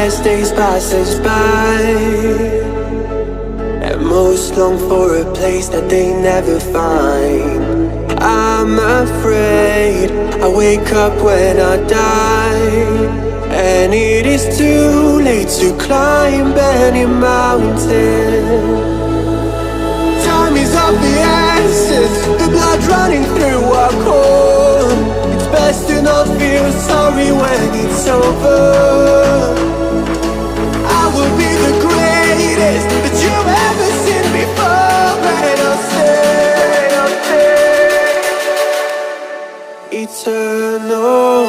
as days passes by, and most long for a place that they never find. I'm afraid I wake up when I die, and it is too late to climb any mountain. Time is of the essence, the blood running through our core. It's best to not feel sorry when it's over. I will be the greatest that you've ever seen before, and I'll stay eternal.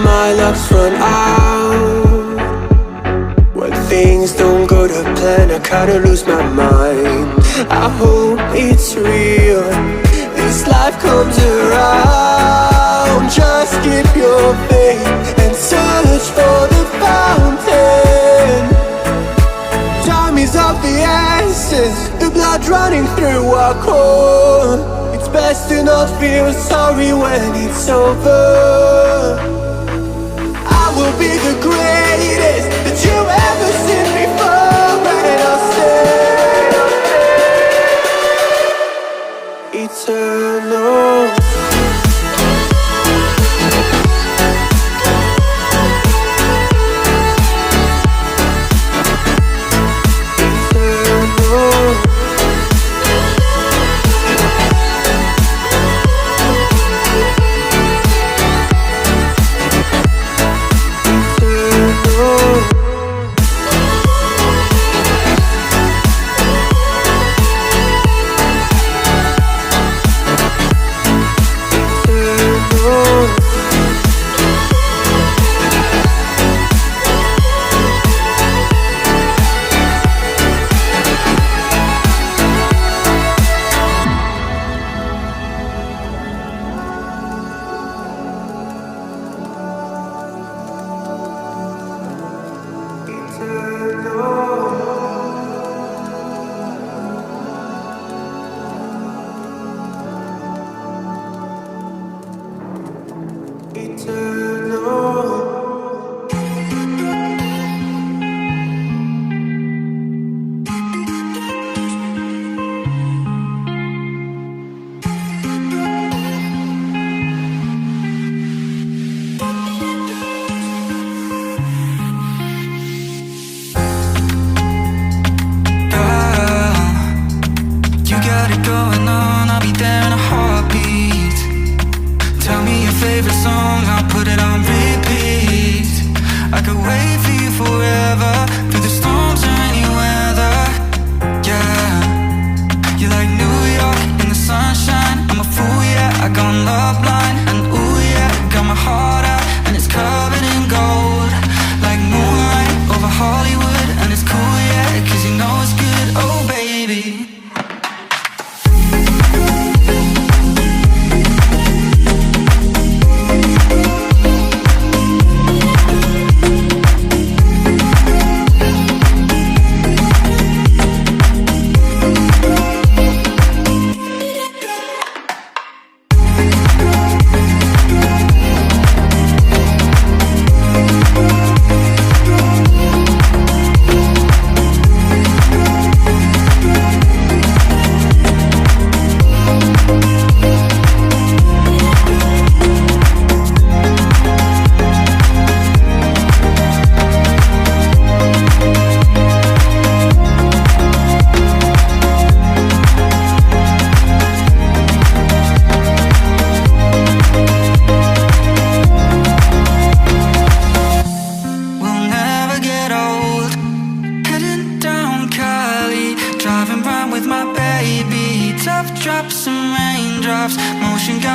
My luck's run out. When things don't go to plan, I kinda lose my mind. I hope it's real, this life comes around. Just keep your faith and search for the fountain. Time is of the essence, the blood running through our core. It's best to not feel sorry when it's over. I will be the greatest that you've ever seen before, and I'll stay eternal. Favorite song, I'll put it on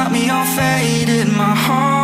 got me all faded. My heart